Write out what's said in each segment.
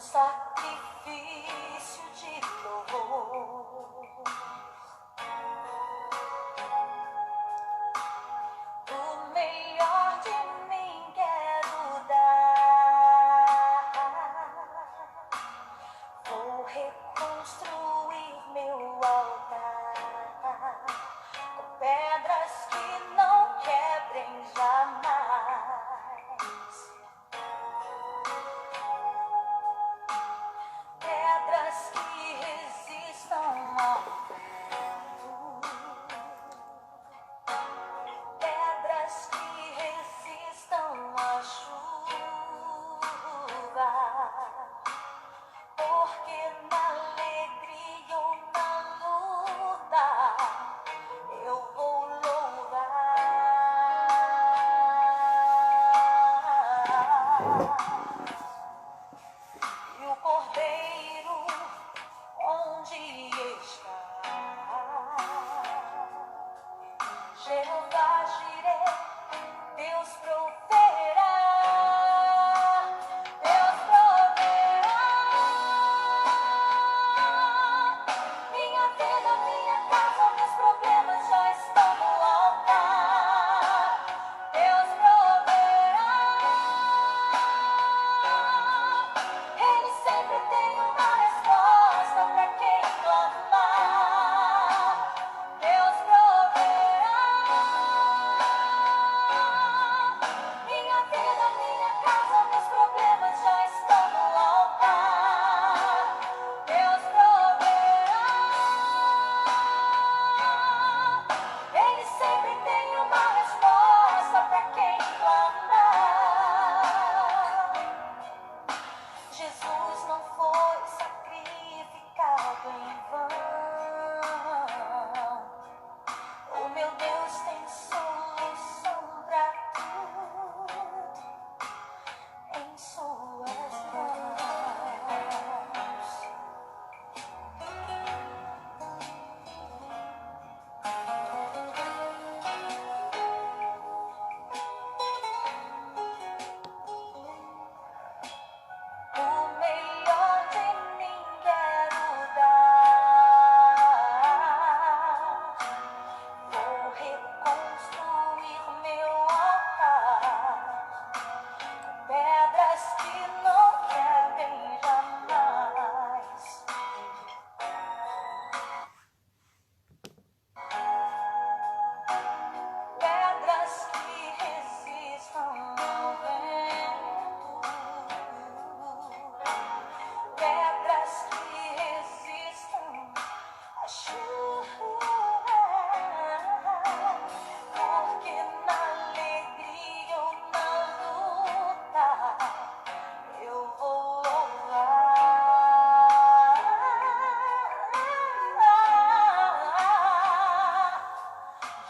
sacrifício de louvor. O melhor de mim quero dar. Vou reconstruir meu altar com pedras que não quebrem jamais. Pedras que resistam ao vento. Pedras que resistam à chuva. Porque na alegria ou na luta eu vou louvar. E o Cordeiro onde está? Jeová Jireh, Deus proverá. Deus proverá. Minha vida, minha casa, meus problemas já estão no altar. Deus proverá. Ele sempre tem uma resposta para quem clamar. Deus proverá. Minha vida, minha casa, meus problemas já estão no altar. Deus proverá. Ele sempre tem uma resposta para quem clamar. Jesus não foi sacrificado em vão. O meu Deus tem solução para tudo em suas mãos. O melhor de mim quero dar. Vou reconstruir meu altar com pedras que não quebrem jamais. Pedras que resistam ao vento. Pedras que resistam à chuva. Porque na alegria ou na luta eu vou louvar.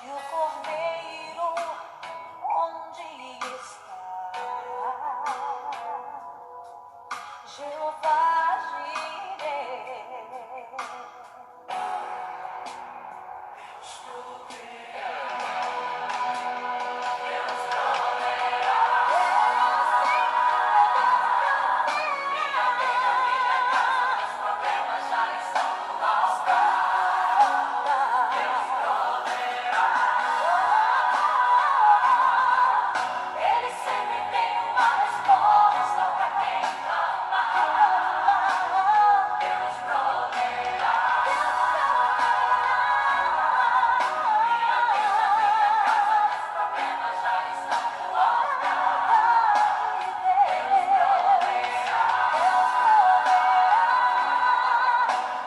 E o Cordeiro onde está? Jeová Jireh. Ele sempre tem uma resposta para quem clama. Deus proverá. Minha vida, minha casa, meus problemas já estão no altar. Deus proverá.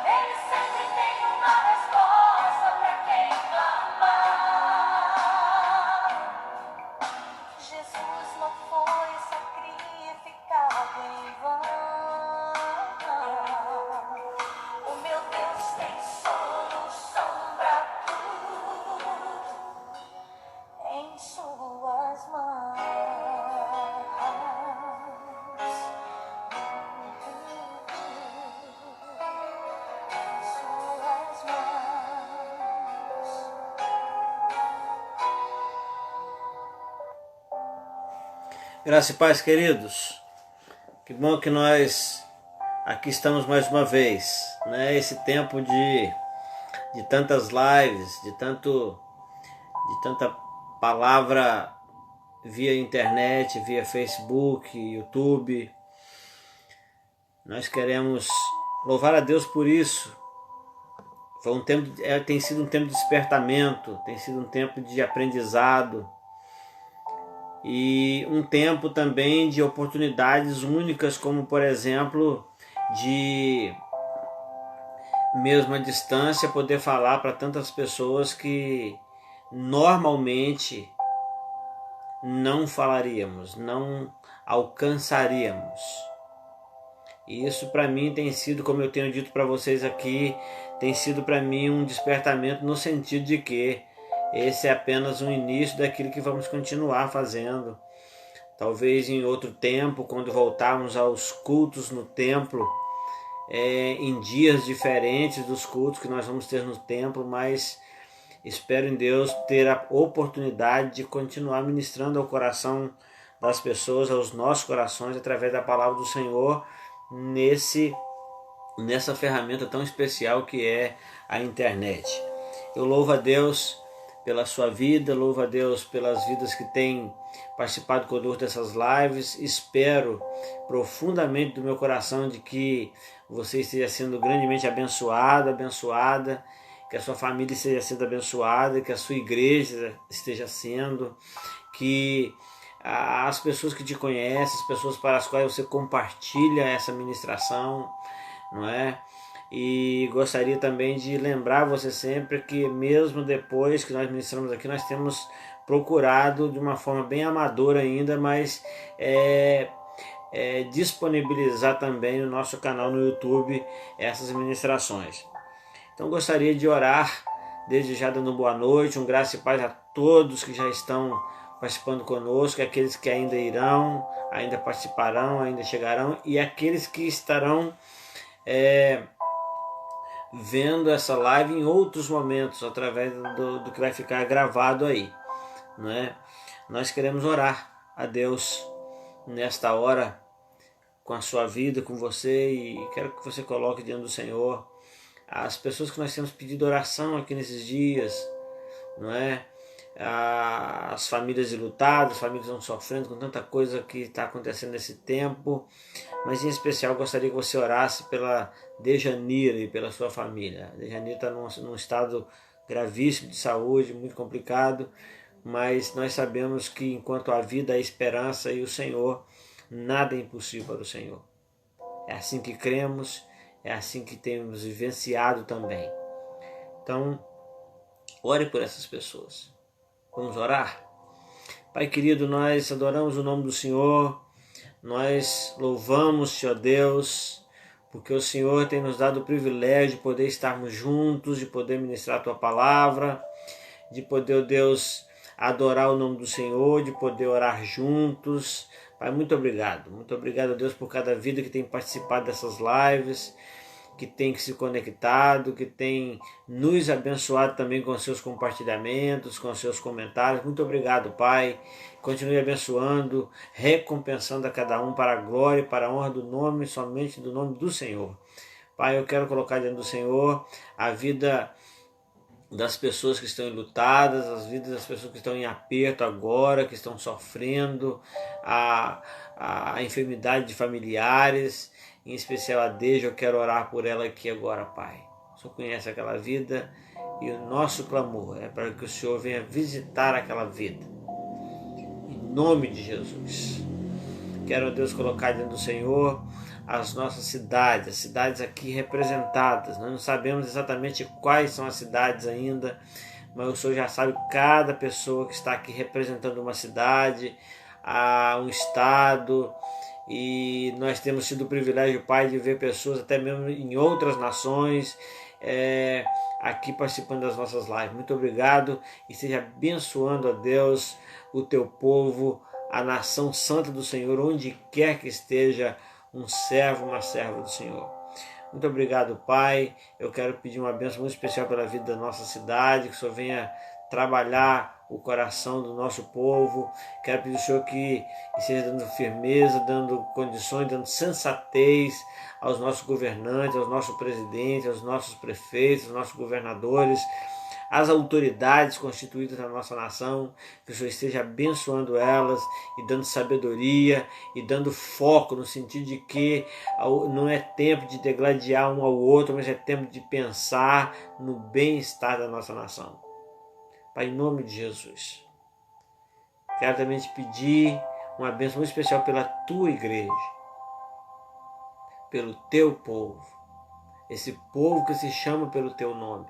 Ele sempre tem uma resposta para quem clama. Jesus não foi sacrificado em vão. O meu Deus tem solução para tudo em suas mãos. Em suas mãos. Graça e paz, queridos. Que bom que nós aqui estamos mais uma vez, né? Esse tempo de tantas lives, de tanta palavra via internet, via Facebook, YouTube. Nós queremos louvar a Deus por isso. Foi um tempo, tem sido um tempo de despertamento, tem sido um tempo de aprendizado e um tempo também de oportunidades únicas, como por exemplo, de mesmo à distância poder falar para tantas pessoas que normalmente não falaríamos, não alcançaríamos. E isso para mim tem sido, como eu tenho dito para vocês aqui, tem sido para mim um despertamento no sentido de que esse é apenas um início daquilo que vamos continuar fazendo. Talvez em outro tempo, quando voltarmos aos cultos no templo, em dias diferentes dos cultos que nós vamos ter no templo, mas espero em Deus ter a oportunidade de continuar ministrando ao coração das pessoas, aos nossos corações, através da palavra do Senhor, nessa ferramenta tão especial que é a internet. Eu louvo a Deus pela sua vida, louvo a Deus pelas vidas que têm participado conosco dessas lives. Espero profundamente do meu coração de que você esteja sendo grandemente abençoado, abençoada, que a sua família esteja sendo abençoada, que a sua igreja esteja sendo, que as pessoas que te conhecem, as pessoas para as quais você compartilha essa ministração, não é? E gostaria também de lembrar você sempre que mesmo depois que nós ministramos aqui, nós temos procurado de uma forma bem amadora ainda, mas disponibilizar também no nosso canal no YouTube essas ministrações. Então gostaria de orar, desde já dando boa noite, um graça e paz a todos que já estão participando conosco, aqueles que ainda irão, ainda participarão, ainda chegarão, e aqueles que estarão vendo essa live em outros momentos, através do que vai ficar gravado aí, né? Nós queremos orar a Deus nesta hora, com a sua vida, com você, e quero que você coloque diante do Senhor as pessoas que nós temos pedido oração aqui nesses dias, não é? As famílias enlutadas, as famílias estão sofrendo com tanta coisa que está acontecendo nesse tempo, mas em especial gostaria que você orasse pela Dejanira e pela sua família. A Dejanira está num estado gravíssimo de saúde, muito complicado, mas nós sabemos que enquanto há vida, há esperança, e o Senhor, nada é impossível para o Senhor. É assim que cremos, é assim que temos vivenciado também. Então, ore por essas pessoas. Vamos orar? Pai querido, nós adoramos o nome do Senhor, nós louvamos-te, ó Deus, porque o Senhor tem nos dado o privilégio de poder estarmos juntos, de poder ministrar a tua palavra, de poder, ó Deus, adorar o nome do Senhor, de poder orar juntos. Pai, muito obrigado, ó Deus, por cada vida que tem participado dessas lives, que tem se conectado, que tem nos abençoado também com seus compartilhamentos, com seus comentários. Muito obrigado, Pai. Continue abençoando, recompensando a cada um para a glória e para a honra do nome, somente do nome do Senhor. Pai, eu quero colocar diante do Senhor a vida das pessoas que estão enlutadas, as vidas das pessoas que estão em aperto agora, que estão sofrendo, a enfermidade de familiares, em especial a Deja. Eu quero orar por ela aqui agora, Pai. O Senhor conhece aquela vida e o nosso clamor é para que o Senhor venha visitar aquela vida. Em nome de Jesus. Quero, Deus, colocar diante do Senhor as nossas cidades, as cidades aqui representadas. Nós não sabemos exatamente quais são as cidades ainda, mas o Senhor já sabe cada pessoa que está aqui representando uma cidade, um estado, e nós temos tido o privilégio, Pai, de ver pessoas até mesmo em outras nações aqui participando das nossas lives. Muito obrigado e esteja abençoando, a Deus, o teu povo, a nação santa do Senhor, onde quer que esteja um servo, uma serva do Senhor. Muito obrigado, Pai. Eu quero pedir uma bênção muito especial pela vida da nossa cidade, que o Senhor venha trabalhar o coração do nosso povo. Quero pedir ao Senhor que esteja dando firmeza, dando condições, dando sensatez aos nossos governantes, aos nossos presidentes, aos nossos prefeitos, aos nossos governadores, às autoridades constituídas na nossa nação, que o Senhor esteja abençoando elas e dando sabedoria e dando foco, no sentido de que não é tempo de degladiar um ao outro, mas é tempo de pensar no bem-estar da nossa nação. Pai, em nome de Jesus, quero também te pedir uma bênção muito especial pela tua igreja, pelo teu povo, esse povo que se chama pelo teu nome.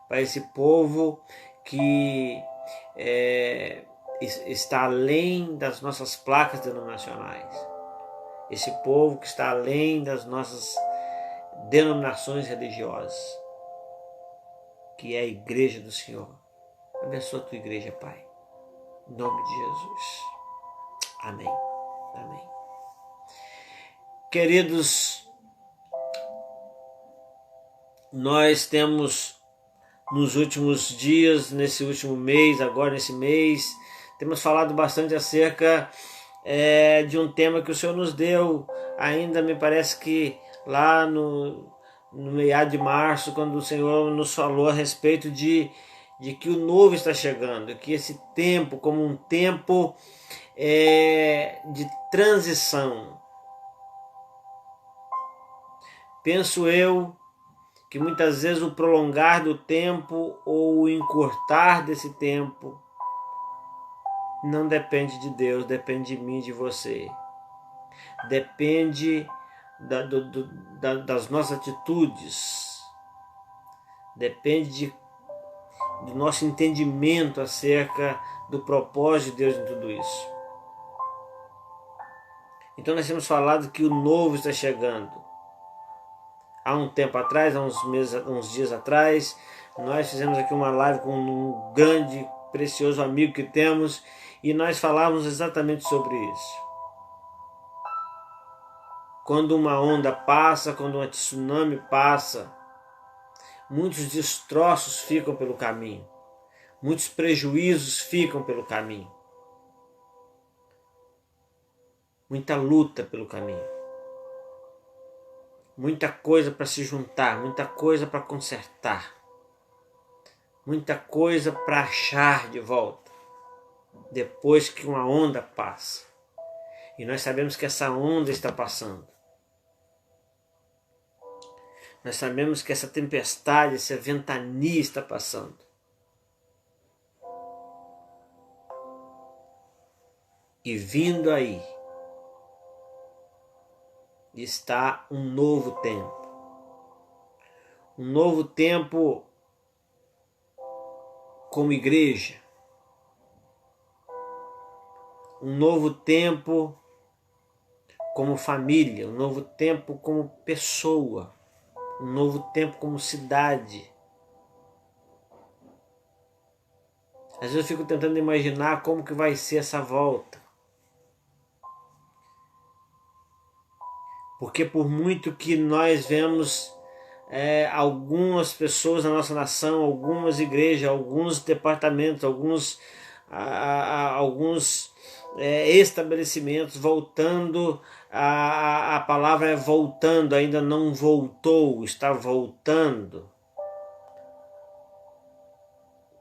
Para esse povo que está além das nossas placas denominacionais, esse povo que está além das nossas denominações religiosas, que é a igreja do Senhor. Abençoa a tua igreja, Pai, em nome de Jesus. Amém. Amém. Queridos, nós temos nos últimos dias, nesse último mês, agora nesse mês, temos falado bastante acerca de um tema que o Senhor nos deu, ainda me parece que lá no meado de março, quando o Senhor nos falou a respeito de que o novo está chegando, que esse tempo, como um tempo de transição. Penso eu que muitas vezes o prolongar do tempo ou o encurtar desse tempo não depende de Deus, depende de mim e de você. Depende das nossas atitudes, depende do nosso entendimento acerca do propósito de Deus em tudo isso. Então nós temos falado que o novo está chegando. Há um tempo atrás, há uns dias atrás, nós fizemos aqui uma live com um grande, precioso amigo que temos e nós falávamos exatamente sobre isso. Quando uma onda passa, quando um tsunami passa, muitos destroços ficam pelo caminho, muitos prejuízos ficam pelo caminho, muita luta pelo caminho. Muita coisa para se juntar, muita coisa para consertar, muita coisa para achar de volta, depois que uma onda passa. E nós sabemos que essa onda está passando. Nós sabemos que essa tempestade, essa ventania está passando. E vindo aí está um novo tempo. Um novo tempo como igreja. Um novo tempo como família. Um novo tempo como pessoa. Um novo tempo como cidade. Às vezes eu fico tentando imaginar como que vai ser essa volta. Porque por muito que nós vemos algumas pessoas na nossa nação, algumas igrejas, alguns departamentos, alguns estabelecimentos voltando, a palavra é voltando, ainda não voltou, está voltando.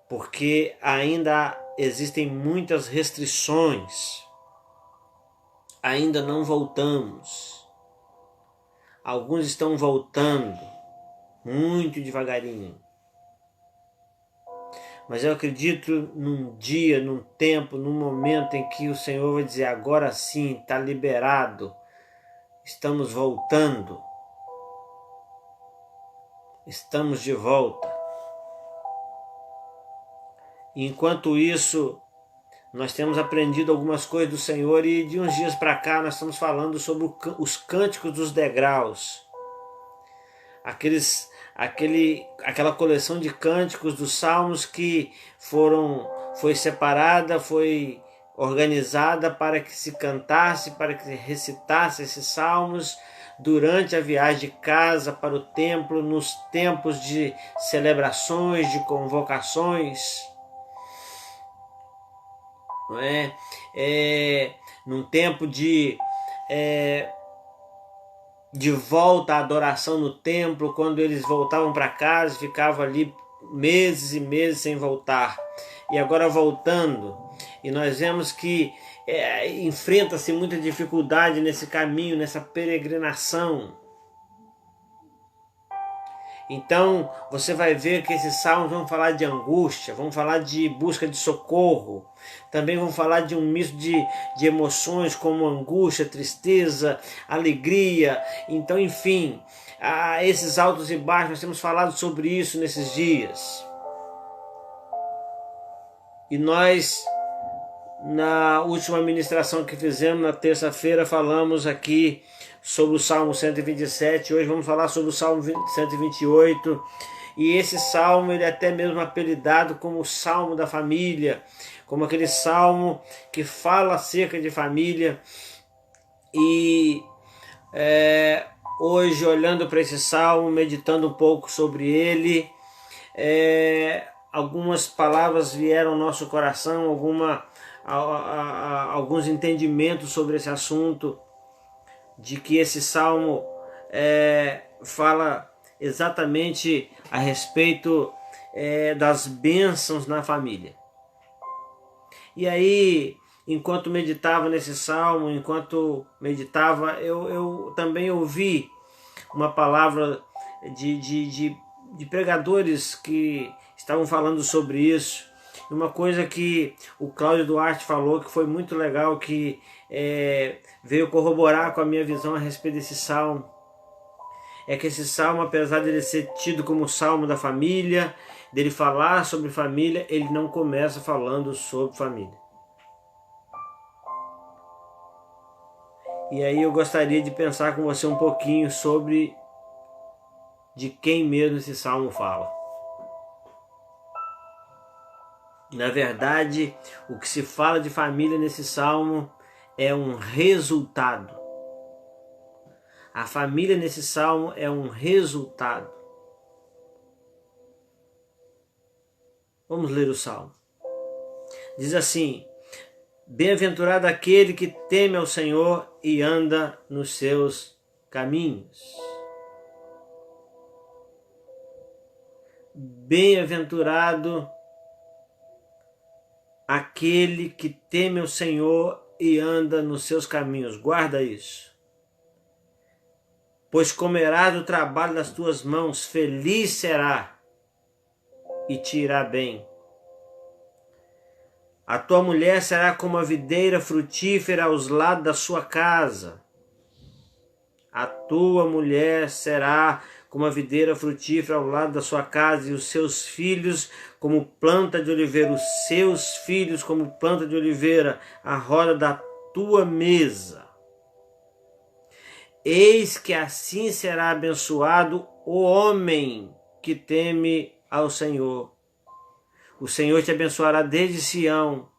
Porque ainda existem muitas restrições, ainda não voltamos. Alguns estão voltando, muito devagarinho. Mas eu acredito num dia, num tempo, num momento em que o Senhor vai dizer, agora sim, está liberado, estamos voltando, estamos de volta. E enquanto isso, nós temos aprendido algumas coisas do Senhor e de uns dias para cá nós estamos falando sobre os cânticos dos degraus. Aquela coleção de cânticos dos salmos que foi separada, foi organizada para que se cantasse, para que se recitasse esses salmos durante a viagem de casa para o templo, nos tempos de celebrações, de convocações. não é? Num tempo de volta à adoração no templo, quando eles voltavam para casa, ficavam ali meses e meses sem voltar. E agora voltando, e nós vemos que enfrenta-se muita dificuldade nesse caminho, nessa peregrinação. Então você vai ver que esses salmos vão falar de angústia, vão falar de busca de socorro, também vão falar de um misto de emoções como angústia, tristeza, alegria. Então, enfim, esses altos e baixos, nós temos falado sobre isso nesses dias. E nós, na última ministração que fizemos, na terça-feira, falamos aqui sobre o Salmo 127, hoje vamos falar sobre o Salmo 128, e esse salmo ele é até mesmo apelidado como o Salmo da Família, como aquele salmo que fala acerca de família. E hoje, olhando para esse salmo, meditando um pouco sobre ele, algumas palavras vieram ao nosso coração, alguns entendimentos sobre esse assunto, de que esse salmo fala exatamente a respeito das bênçãos na família. E aí, enquanto meditava nesse salmo, eu também ouvi uma palavra de pregadores que estavam falando sobre isso. Uma coisa que o Cláudio Duarte falou que foi muito legal, que veio corroborar com a minha visão a respeito desse salmo, é que esse salmo, apesar de ele ser tido como o salmo da família, dele falar sobre família, ele não começa falando sobre família. E aí eu gostaria de pensar com você um pouquinho sobre de quem mesmo esse salmo fala. Na verdade, o que se fala de família nesse salmo é um resultado. A família nesse salmo é um resultado. Vamos ler o salmo. Diz assim: bem-aventurado aquele que teme ao Senhor e anda nos seus caminhos. Bem-aventurado aquele que teme ao Senhor e anda nos seus caminhos. Guarda isso. Pois comerá do trabalho das tuas mãos, feliz será e te irá bem. A tua mulher será como a videira frutífera aos lados da sua casa. A tua mulher será como a videira frutífera ao lado da sua casa, e os seus filhos como planta de oliveira, os seus filhos como planta de oliveira, à roda da tua mesa. Eis que assim será abençoado o homem que teme ao Senhor. O Senhor te abençoará desde Sião.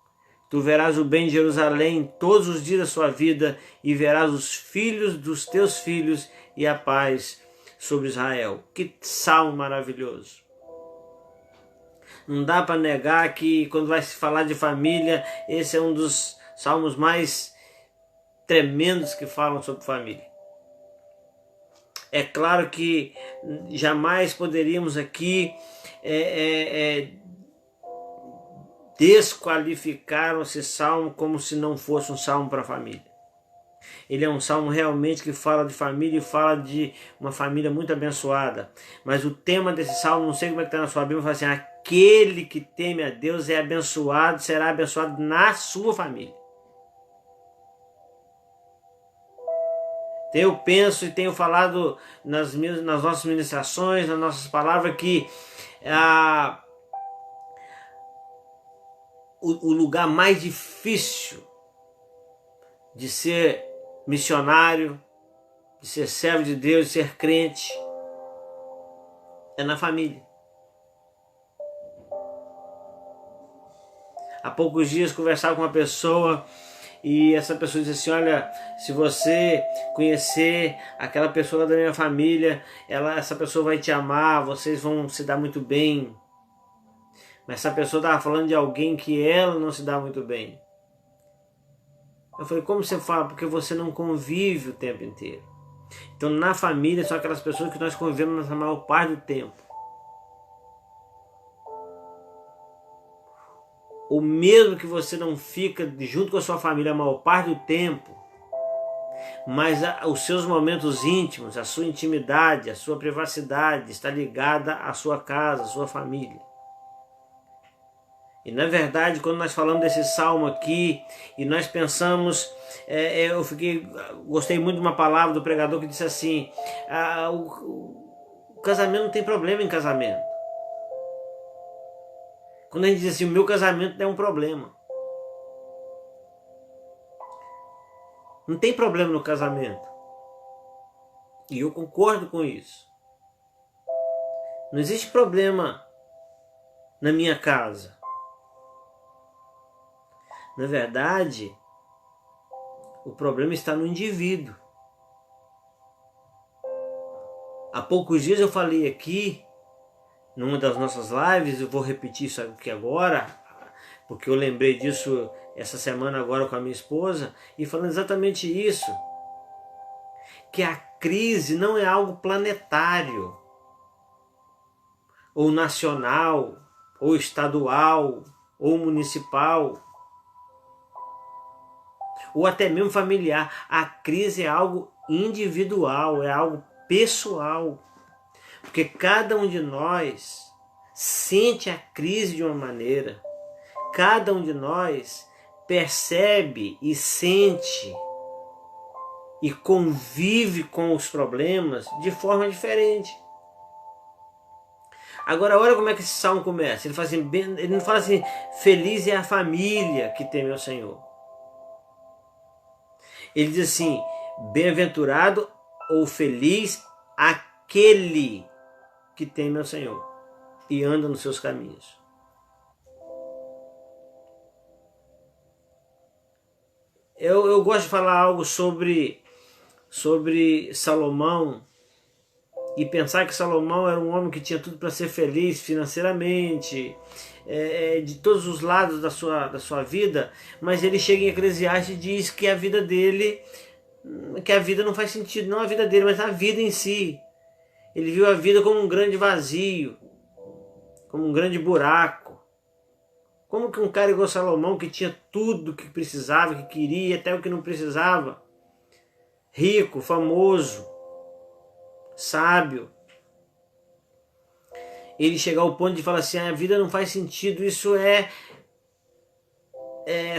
Tu verás o bem de Jerusalém todos os dias da sua vida, e verás os filhos dos teus filhos e a paz sobre Israel. Que salmo maravilhoso! Não dá para negar que quando vai se falar de família, esse é um dos salmos mais tremendos que falam sobre família. É claro que jamais poderíamos aqui desqualificar esse salmo como se não fosse um salmo para a família. Ele é um salmo realmente que fala de família e fala de uma família muito abençoada. Mas o tema desse salmo, não sei como é que está na sua Bíblia, fala assim: aquele que teme a Deus é abençoado, será abençoado na sua família. Eu penso e tenho falado nas nossas ministrações, nas nossas palavras, que o lugar mais difícil de ser missionário, de ser servo de Deus, de ser crente, é na família. Há poucos dias conversava com uma pessoa e essa pessoa disse assim: olha, se você conhecer aquela pessoa da minha família, essa pessoa vai te amar, vocês vão se dar muito bem. Mas essa pessoa estava falando de alguém que ela não se dá muito bem. Eu falei, como você fala? Porque você não convive o tempo inteiro. Então na família são aquelas pessoas que nós convivemos na maior parte do tempo. Ou mesmo que você não fica junto com a sua família a maior parte do tempo, mas os seus momentos íntimos, a sua intimidade, a sua privacidade está ligada à sua casa, à sua família. E na verdade, quando nós falamos desse salmo aqui, e nós pensamos, gostei muito de uma palavra do pregador que disse assim, o casamento não tem problema em casamento. Quando a gente diz assim, o meu casamento não é um problema. Não tem problema no casamento. E eu concordo com isso. Não existe problema na minha casa. Na verdade, o problema está no indivíduo. Há poucos dias eu falei aqui, numa das nossas lives, eu vou repetir isso aqui agora, porque eu lembrei disso essa semana agora com a minha esposa, e falando exatamente isso, que a crise não é algo planetário, ou nacional, ou estadual, ou municipal, ou até mesmo familiar. A crise é algo individual, é algo pessoal, porque cada um de nós sente a crise de uma maneira, cada um de nós percebe e sente e convive com os problemas de forma diferente. Agora, olha como é que esse salmo começa. Ele, fala assim, ele não fala assim, feliz é a família que teme ao Senhor. Ele diz assim, bem-aventurado ou feliz aquele que teme ao Senhor e anda nos seus caminhos. Eu gosto de falar algo sobre Salomão e pensar que Salomão era um homem que tinha tudo para ser feliz financeiramente, de todos os lados da sua vida, mas ele chega em Eclesiastes e diz que a vida dele, que a vida não faz sentido, não a vida dele, mas a vida em si. Ele viu a vida como um grande vazio, como um grande buraco. Como que um cara igual Salomão, que tinha tudo que precisava, que queria, até o que não precisava, rico, famoso, sábio, ele chegar ao ponto de falar assim, a vida não faz sentido, isso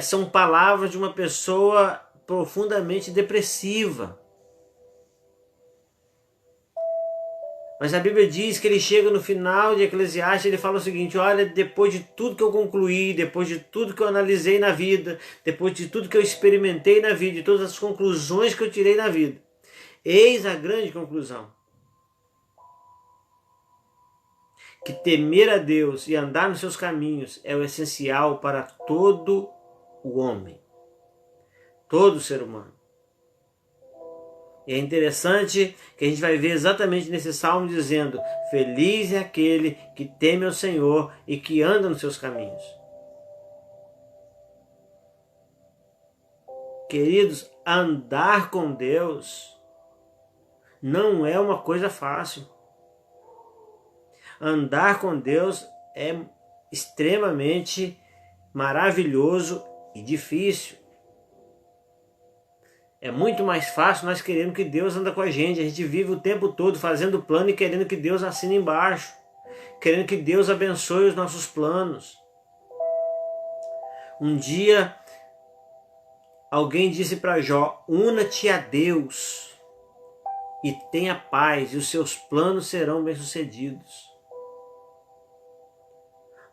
são palavras de uma pessoa profundamente depressiva. Mas a Bíblia diz que ele chega no final de Eclesiastes, ele fala o seguinte, olha, depois de tudo que eu concluí, depois de tudo que eu analisei na vida, depois de tudo que eu experimentei na vida, de todas as conclusões que eu tirei na vida, eis a grande conclusão. Que temer a Deus e andar nos seus caminhos é o essencial para todo o homem, todo ser humano. E é interessante que a gente vai ver exatamente nesse salmo dizendo, feliz é aquele que teme ao Senhor e que anda nos seus caminhos. Queridos, andar com Deus não é uma coisa fácil. Andar com Deus é extremamente maravilhoso e difícil. É muito mais fácil nós querendo que Deus anda com a gente vive o tempo todo fazendo plano e querendo que Deus assine embaixo. Querendo que Deus abençoe os nossos planos. Um dia, alguém disse para Jó, una-te a Deus e tenha paz e os seus planos serão bem-sucedidos.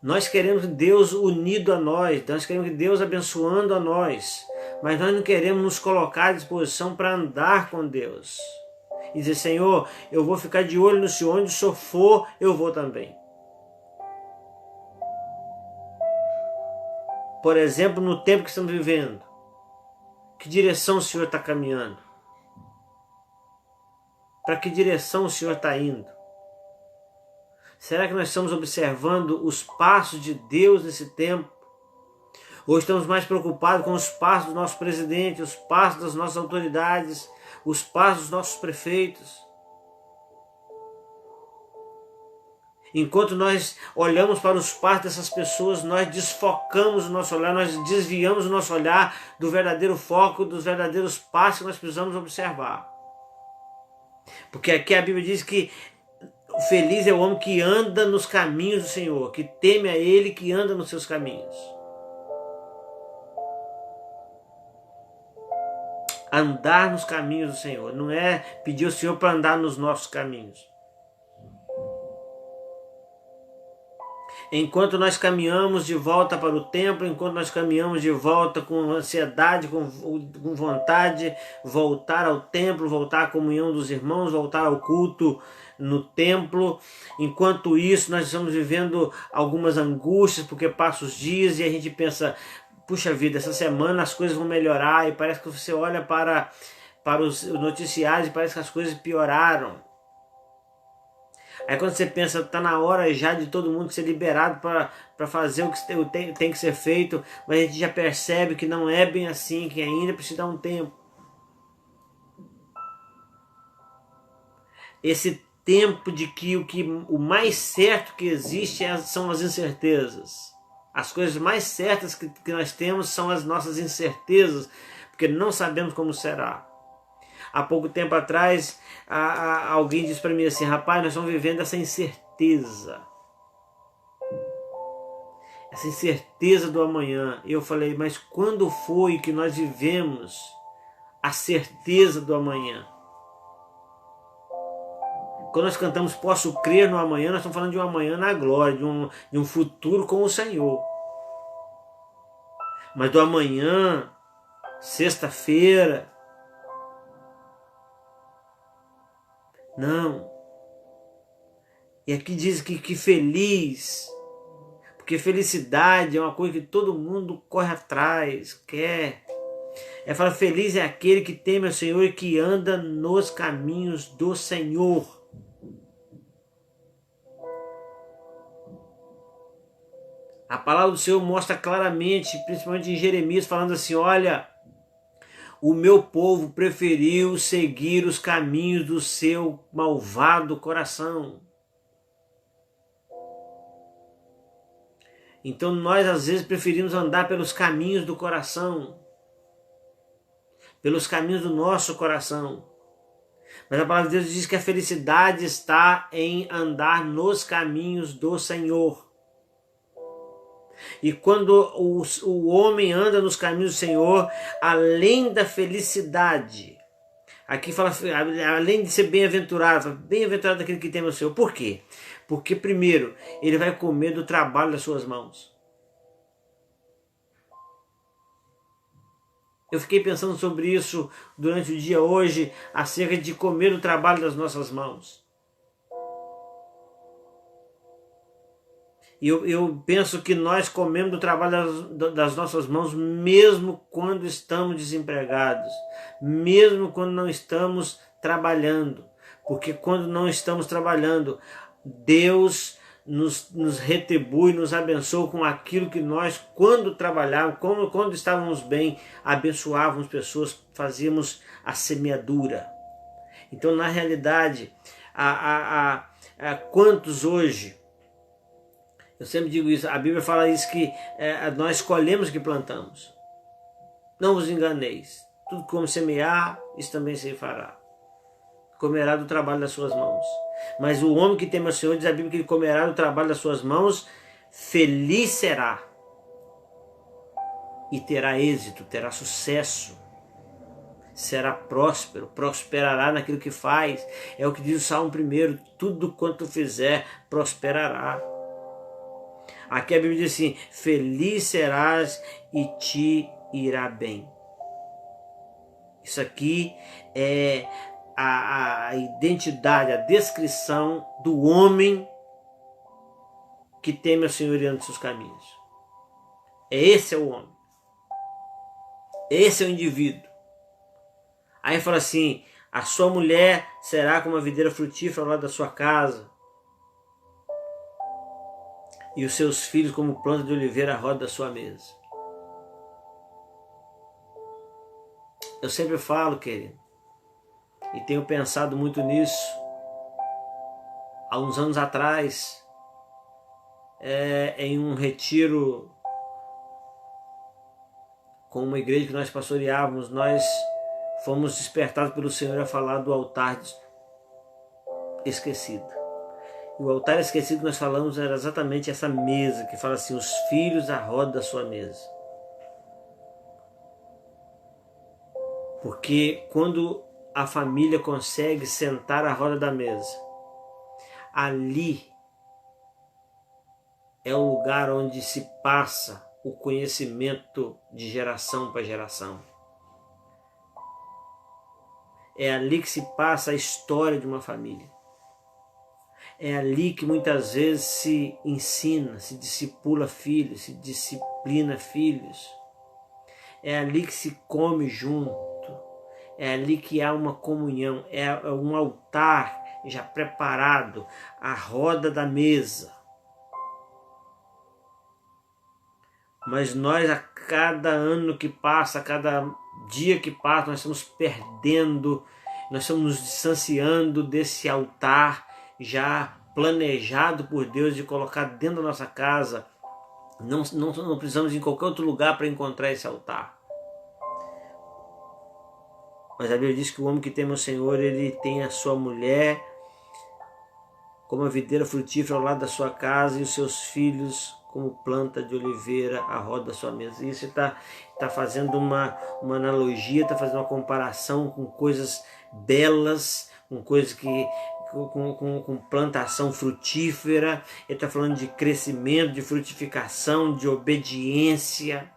Nós queremos Deus unido a nós, nós queremos Deus abençoando a nós, mas nós não queremos nos colocar à disposição para andar com Deus. E dizer, Senhor, eu vou ficar de olho no Senhor, onde o Senhor for, eu vou também. Por exemplo, no tempo que estamos vivendo, que direção o Senhor está caminhando? Para que direção o Senhor está indo? Será que nós estamos observando os passos de Deus nesse tempo? Hoje estamos mais preocupados com os passos do nosso presidente, os passos das nossas autoridades, os passos dos nossos prefeitos. Enquanto nós olhamos para os passos dessas pessoas, nós desfocamos o nosso olhar, nós desviamos o nosso olhar do verdadeiro foco, dos verdadeiros passos que nós precisamos observar. Porque aqui a Bíblia diz que feliz é o homem que anda nos caminhos do Senhor, que teme a Ele, que anda nos seus caminhos. Andar nos caminhos do Senhor, não é pedir ao Senhor para andar nos nossos caminhos. Enquanto nós caminhamos de volta para o templo, enquanto nós caminhamos de volta com ansiedade, com vontade, voltar ao templo, voltar à comunhão dos irmãos, voltar ao culto no templo, enquanto isso nós estamos vivendo algumas angústias, porque passam os dias e a gente pensa, puxa vida, essa semana as coisas vão melhorar, e parece que você olha para os noticiários e parece que as coisas pioraram. Aí quando você pensa, está na hora já de todo mundo ser liberado para fazer o que tem que ser feito, mas a gente já percebe que não é bem assim, que ainda precisa dar um tempo. Esse tempo de que o mais certo que existe são as incertezas. As coisas mais certas que nós temos são as nossas incertezas, porque não sabemos como será. Há pouco tempo atrás, alguém disse para mim assim, rapaz, nós estamos vivendo essa incerteza. Essa incerteza do amanhã. E eu falei, mas quando foi que nós vivemos a certeza do amanhã? Quando nós cantamos Posso Crer no Amanhã, nós estamos falando de um amanhã na glória, de um futuro com o Senhor. Mas do amanhã, sexta-feira, não. E aqui diz que feliz, porque felicidade é uma coisa que todo mundo corre atrás, quer. Fala, feliz é aquele que teme ao Senhor e que anda nos caminhos do Senhor. A palavra do Senhor mostra claramente, principalmente em Jeremias, falando assim, olha, o meu povo preferiu seguir os caminhos do seu malvado coração. Então nós às vezes preferimos andar pelos caminhos do coração, pelos caminhos do nosso coração. Mas a palavra de Deus diz que a felicidade está em andar nos caminhos do Senhor. E quando o homem anda nos caminhos do Senhor, além da felicidade, aqui fala, além de ser bem-aventurado, bem-aventurado aquele que teme o Senhor. Por quê? Porque primeiro, ele vai comer do trabalho das suas mãos. Eu fiquei pensando sobre isso durante o dia hoje, acerca de comer do trabalho das nossas mãos. E eu penso que nós comemos do trabalho das nossas mãos mesmo quando estamos desempregados, mesmo quando não estamos trabalhando. Porque quando não estamos trabalhando, Deus nos retribui, nos abençoa com aquilo que nós, quando trabalhávamos, quando estávamos bem, abençoávamos pessoas, fazíamos a semeadura. Então, na realidade, quantos hoje... Eu sempre digo isso, a Bíblia fala isso, que nós colhemos o que plantamos. Não vos enganeis. Tudo como semear, isso também se fará. Comerá do trabalho das suas mãos. Mas o homem que teme ao Senhor, diz a Bíblia, que ele comerá do trabalho das suas mãos, feliz será. E terá êxito, terá sucesso. Será próspero, prosperará naquilo que faz. É o que diz o Salmo 1, tudo quanto fizer, prosperará. Aqui a Bíblia diz assim, feliz serás e te irá bem. Isso aqui é a identidade, a descrição do homem que teme ao Senhor e anda em seus caminhos. Esse é o homem. Esse é o indivíduo. Aí fala assim, a sua mulher será como uma videira frutífera ao lado da sua casa, e os seus filhos como planta de oliveira à roda da sua mesa. Eu sempre falo, querido, e tenho pensado muito nisso. Há uns anos atrás, em um retiro com uma igreja que nós pastoreávamos, nós fomos despertados pelo Senhor a falar do altar esquecido. E o altar esquecido que nós falamos era exatamente essa mesa, que fala assim, os filhos à roda da sua mesa. Porque quando a família consegue sentar à roda da mesa, ali é o lugar onde se passa o conhecimento de geração para geração. É ali que se passa a história de uma família. É ali que muitas vezes se ensina, se discipula filhos, se disciplina filhos. É ali que se come junto. É ali que há uma comunhão. É um altar já preparado, a roda da mesa. Mas nós, a cada ano que passa, a cada dia que passa, nós estamos perdendo, nós estamos nos distanciando desse altar já planejado por Deus de colocar dentro da nossa casa. Não precisamos ir em qualquer outro lugar para encontrar esse altar. Mas a Bíblia diz que o homem que teme o Senhor, ele tem a sua mulher como a videira frutífera ao lado da sua casa e os seus filhos como planta de oliveira à roda da sua mesa. Isso está fazendo uma analogia, está fazendo uma comparação com coisas belas, com coisas que com plantação frutífera. Ele está falando de crescimento, de frutificação, de obediência,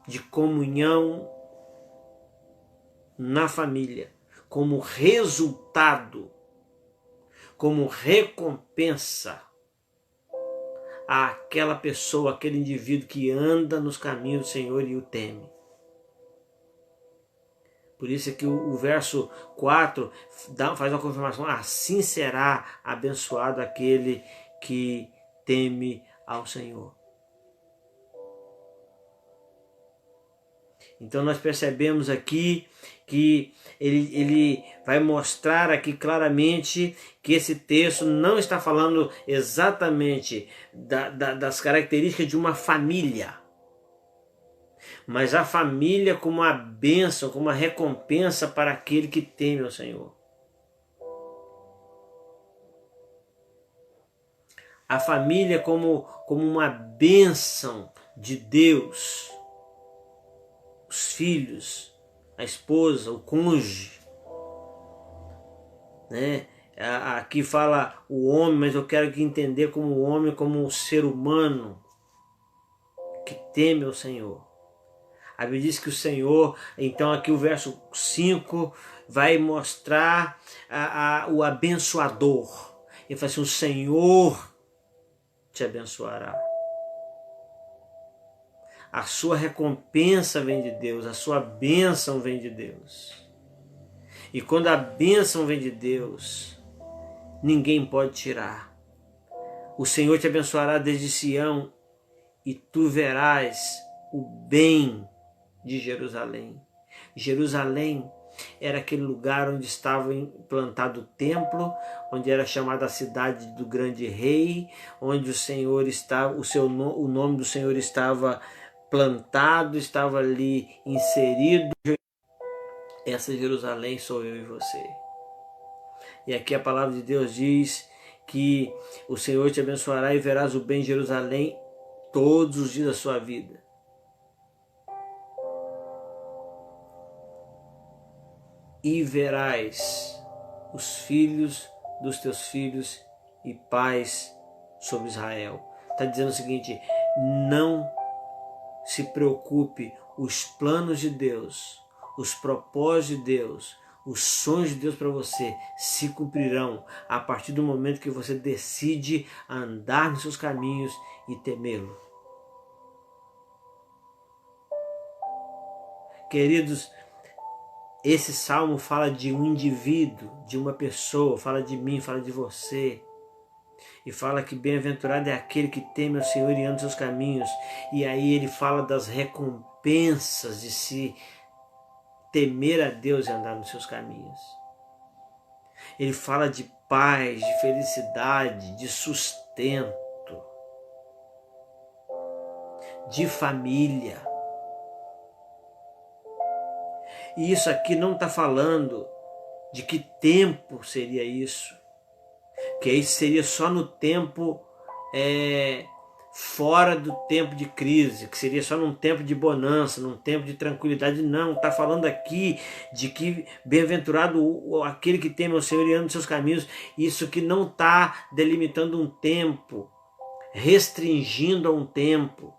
de comunhão na família, como resultado, como recompensa àquela pessoa, aquele indivíduo que anda nos caminhos do Senhor e o teme. Por isso é que o verso 4 faz uma confirmação: assim será abençoado aquele que teme ao Senhor. Então nós percebemos aqui que ele vai mostrar aqui claramente que esse texto não está falando exatamente das características de uma família, mas a família como uma bênção, como uma recompensa para aquele que teme ao Senhor. A família como uma bênção de Deus. Os filhos, a esposa, o cônjuge, né? Aqui fala o homem, mas eu quero aqui entender como o homem, como um ser humano que teme ao Senhor. A Bíblia diz que o Senhor, então aqui o verso 5 vai mostrar o abençoador. Ele fala assim: o Senhor te abençoará. A sua recompensa vem de Deus, a sua bênção vem de Deus. E quando a bênção vem de Deus, ninguém pode tirar. O Senhor te abençoará desde Sião e tu verás o bem de Jerusalém. Jerusalém era aquele lugar onde estava implantado o templo, onde era chamada a cidade do grande rei, onde o Senhor estava, o nome do Senhor estava plantado, estava ali inserido. Essa Jerusalém sou eu e você. E aqui a palavra de Deus diz que o Senhor te abençoará e verás o bem de Jerusalém todos os dias da sua vida. E verás os filhos dos teus filhos e paz sobre Israel. Está dizendo o seguinte: não se preocupe, os planos de Deus, os propósitos de Deus, os sonhos de Deus para você se cumprirão a partir do momento que você decide andar nos seus caminhos e temê-lo. Queridos, esse salmo fala de um indivíduo, de uma pessoa, fala de mim, fala de você. E fala que bem-aventurado é aquele que teme ao Senhor e anda nos seus caminhos. E aí ele fala das recompensas de se temer a Deus e andar nos seus caminhos. Ele fala de paz, de felicidade, de sustento, de família. E isso aqui não está falando de que tempo seria isso, que isso seria só no tempo fora do tempo de crise, que seria só num tempo de bonança, num tempo de tranquilidade. Não, está falando aqui de que bem-aventurado aquele que teme ao Senhor e anda nos seus caminhos. Isso que não está delimitando um tempo, restringindo a um tempo.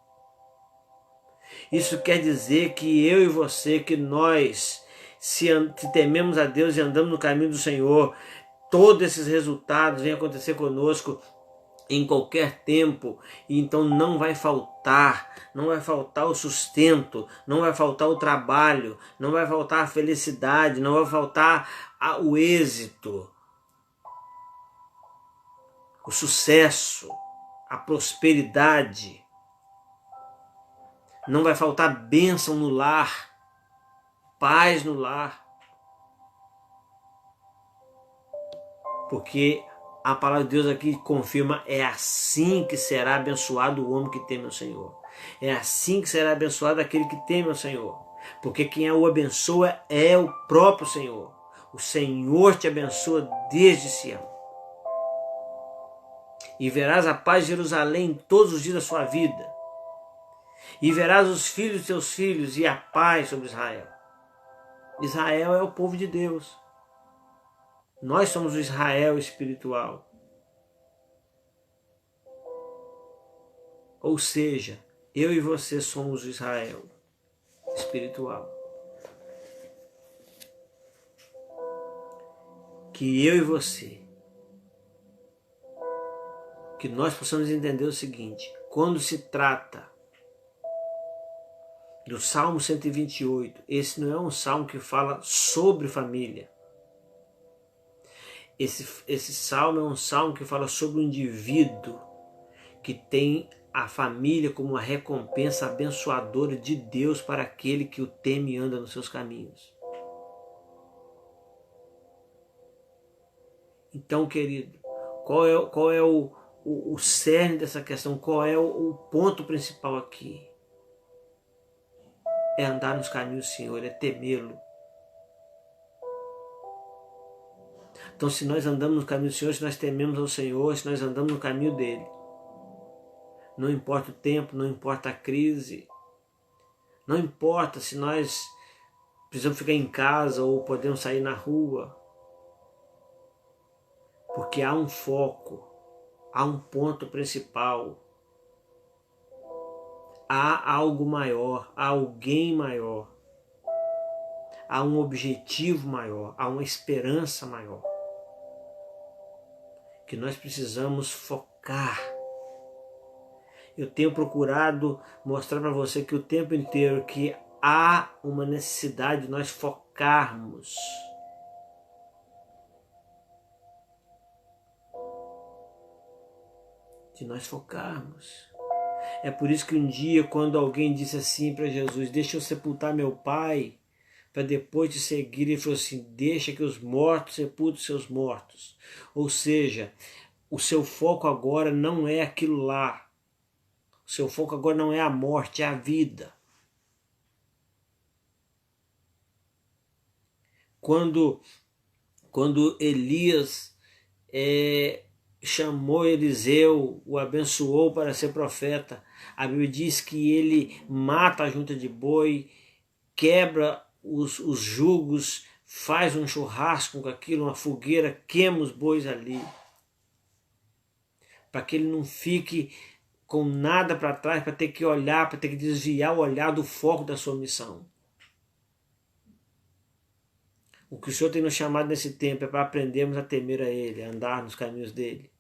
Isso quer dizer que eu e você, que nós, se tememos a Deus e andamos no caminho do Senhor, todos esses resultados vêm acontecer conosco em qualquer tempo, e então não vai faltar o sustento, não vai faltar o trabalho, não vai faltar a felicidade, não vai faltar o êxito, o sucesso, a prosperidade, não vai faltar bênção no lar, paz no lar, porque a palavra de Deus aqui confirma: é assim que será abençoado o homem que teme ao Senhor. É assim que será abençoado aquele que teme ao Senhor. Porque quem o abençoa é o próprio Senhor. O Senhor te abençoa desde Sião. E verás a paz de Jerusalém todos os dias da sua vida. E verás os filhos de teus filhos e a paz sobre Israel. Israel é o povo de Deus. Nós somos o Israel espiritual. Ou seja, eu e você somos o Israel espiritual. Que eu e você, que nós possamos entender o seguinte: quando se trata do Salmo 128, esse não é um salmo que fala sobre família. Esse salmo é um salmo que fala sobre o indivíduo que tem a família como uma recompensa abençoadora de Deus para aquele que o teme e anda nos seus caminhos. Então, querido, qual é o cerne dessa questão? Qual é o ponto principal aqui? É andar nos caminhos do Senhor, é temê-lo. Então, se nós andamos no caminho do Senhor, se nós tememos ao Senhor, se nós andamos no caminho dele, não importa o tempo, não importa a crise, não importa se nós precisamos ficar em casa ou podemos sair na rua, porque há um foco, há um ponto principal, há algo maior, há alguém maior, há um objetivo maior, há uma esperança maior, que nós precisamos focar. Eu tenho procurado mostrar para você que o tempo inteiro que há uma necessidade de nós focarmos. De nós focarmos. É por isso que um dia, quando alguém disse assim para Jesus: deixa eu sepultar meu pai para depois te seguir, ele falou assim: deixa que os mortos sepultem seus mortos. Ou seja, o seu foco agora não é aquilo lá. O seu foco agora não é a morte, é a vida. Quando Elias chamou Eliseu, o abençoou para ser profeta, a Bíblia diz que ele mata a junta de boi, quebra os jugos, faz um churrasco com aquilo, uma fogueira, queima os bois ali, para que ele não fique com nada para trás, para ter que olhar, para ter que desviar o olhar do foco da sua missão. O que o Senhor tem nos chamado nesse tempo é para aprendermos a temer a Ele, a andar nos caminhos dEle.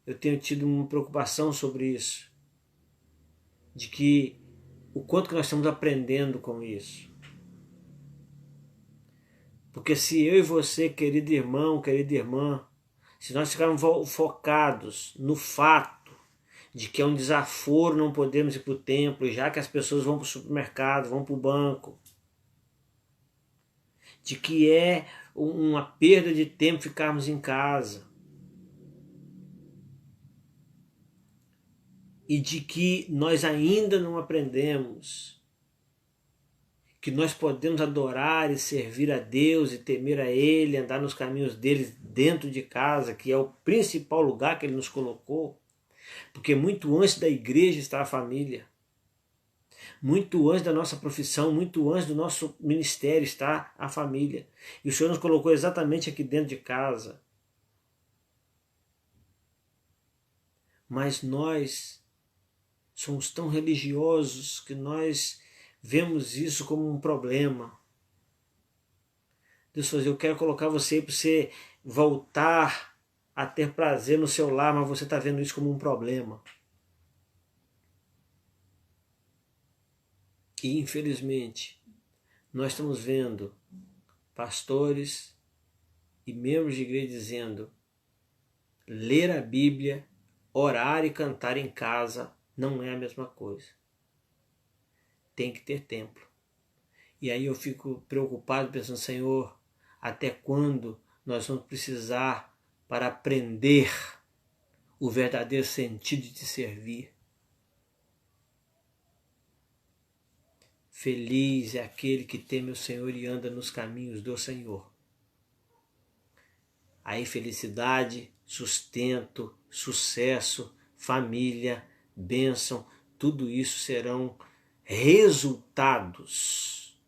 Eu tenho tido uma preocupação sobre isso, de que o quanto que nós estamos aprendendo com isso. Porque se eu e você, querido irmão, querida irmã, se nós ficarmos focados no fato de que é um desaforo não podemos ir para o templo, já que as pessoas vão para o supermercado, vão para o banco, de que é uma perda de tempo ficarmos em casa, e de que nós ainda não aprendemos que nós podemos adorar e servir a Deus e temer a Ele, andar nos caminhos dele dentro de casa, que é o principal lugar que Ele nos colocou, porque muito antes da igreja está a família, muito antes da nossa profissão, muito antes do nosso ministério está a família, e o Senhor nos colocou exatamente aqui dentro de casa. Mas nós somos tão religiosos que nós vemos isso como um problema. Deus falou, eu quero colocar você aí para você voltar a ter prazer no seu lar, mas você está vendo isso como um problema. E infelizmente, nós estamos vendo pastores e membros de igreja dizendo: ler a Bíblia, orar e cantar em casa não é a mesma coisa. Tem que ter templo. E aí eu fico preocupado pensando, Senhor, até quando nós vamos precisar para aprender o verdadeiro sentido de te servir? Feliz é aquele que teme o Senhor e anda nos caminhos do Senhor. Aí felicidade, sustento, sucesso, família, bênção, tudo isso serão resultados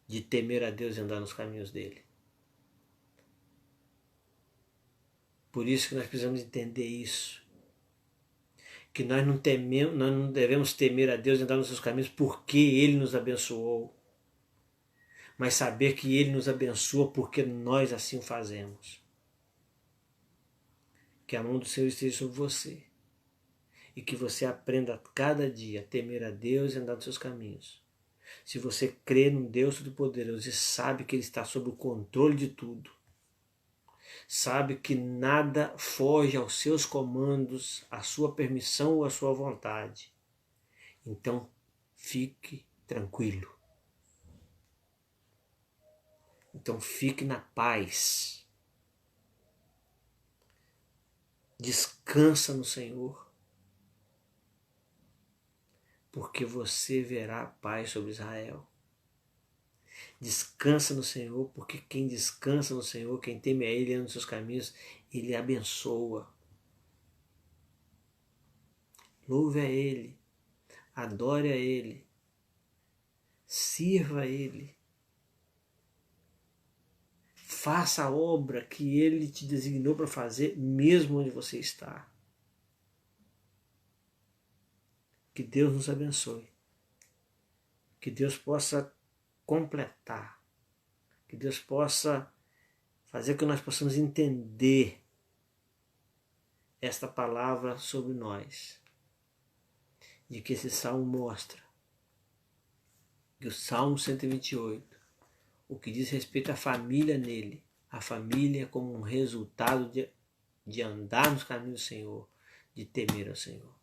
de temer a Deus e andar nos caminhos dele. Por isso que nós precisamos entender isso. Que nós não devemos temer a Deus e andar nos seus caminhos porque Ele nos abençoou. Mas saber que Ele nos abençoa porque nós assim fazemos. Que a mão do Senhor esteja sobre você. E que você aprenda a cada dia a temer a Deus e andar nos seus caminhos. Se você crê num Deus Todo-Poderoso e sabe que Ele está sob o controle de tudo, sabe que nada foge aos seus comandos, à sua permissão ou à sua vontade, então fique tranquilo. Então fique na paz. Descansa no Senhor, porque você verá a paz sobre Israel. Descansa no Senhor, porque quem descansa no Senhor, quem teme a Ele e anda nos seus caminhos, Ele abençoa. Louve a Ele, adore a Ele, sirva a Ele. Faça a obra que Ele te designou para fazer, mesmo onde você está. Que Deus nos abençoe. Que Deus possa completar. Que Deus possa fazer com que nós possamos entender esta palavra sobre nós. De que esse salmo mostra que o Salmo 128, o que diz respeito à família nele, a família como um resultado de andar nos caminhos do Senhor, de temer ao Senhor.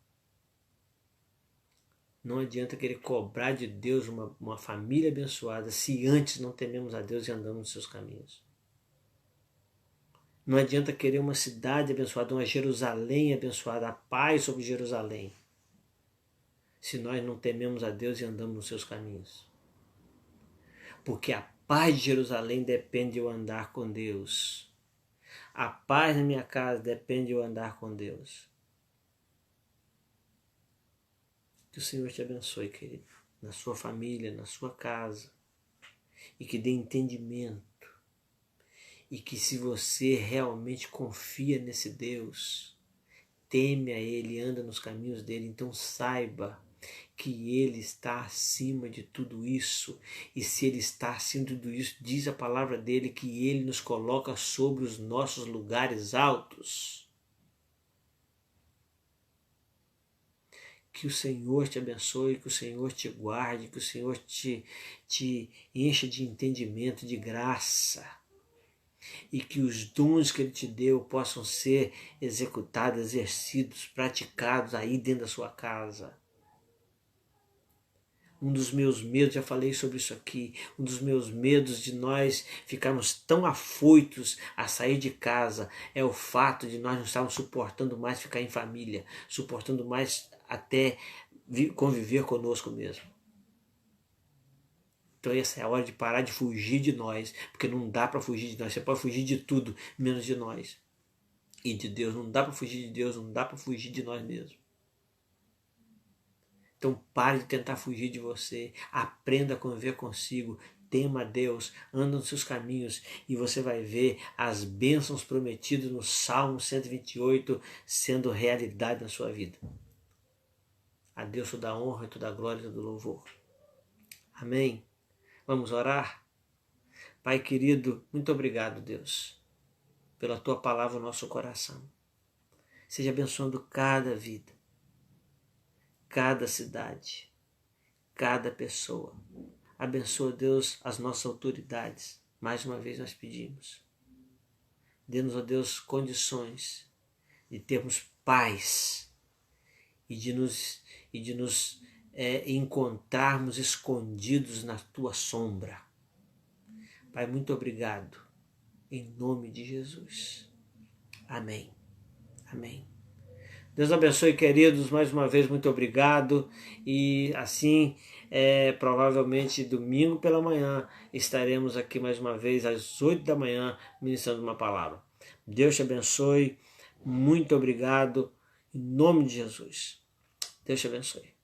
Não adianta querer cobrar de Deus uma família abençoada se antes não tememos a Deus e andamos nos seus caminhos. Não adianta querer uma cidade abençoada, uma Jerusalém abençoada, a paz sobre Jerusalém, se nós não tememos a Deus e andamos nos seus caminhos. Porque a paz de Jerusalém depende de eu andar com Deus. A paz na minha casa depende de eu andar com Deus. Que o Senhor te abençoe, querido, na sua família, na sua casa, e que dê entendimento, e que se você realmente confia nesse Deus, teme a Ele, anda nos caminhos dele, então saiba que Ele está acima de tudo isso, e se Ele está acima de tudo isso, diz a palavra dele que Ele nos coloca sobre os nossos lugares altos. Que o Senhor te abençoe, que o Senhor te guarde, que o Senhor te encha de entendimento, de graça. E que os dons que Ele te deu possam ser executados, exercidos, praticados aí dentro da sua casa. Um dos meus medos, já falei sobre isso aqui, um dos meus medos de nós ficarmos tão afoitos a sair de casa é o fato de nós não estarmos suportando mais ficar em família, suportando mais até conviver conosco mesmo. Então essa é a hora de parar de fugir de nós, porque não dá para fugir de nós. Você pode fugir de tudo, menos de nós. E de Deus, não dá para fugir de Deus, não dá para fugir de nós mesmos. Então pare de tentar fugir de você, aprenda a conviver consigo, tema a Deus, anda nos seus caminhos e você vai ver as bênçãos prometidas no Salmo 128 sendo realidade na sua vida. A Deus toda a honra, toda a glória e todo o louvor. Amém? Vamos orar? Pai querido, muito obrigado, Deus, pela Tua palavra no nosso coração. Seja abençoando cada vida, cada cidade, cada pessoa. Abençoa, Deus, as nossas autoridades. Mais uma vez nós pedimos. Dê-nos, ó Deus, condições de termos paz e de nos encontrarmos escondidos na Tua sombra. Pai, muito obrigado. Em nome de Jesus. Amém. Amém. Deus abençoe, queridos, mais uma vez, muito obrigado. E assim, provavelmente domingo pela manhã, estaremos aqui mais uma vez às 8 da manhã, ministrando uma palavra. Deus te abençoe, muito obrigado, em nome de Jesus. Deus te abençoe.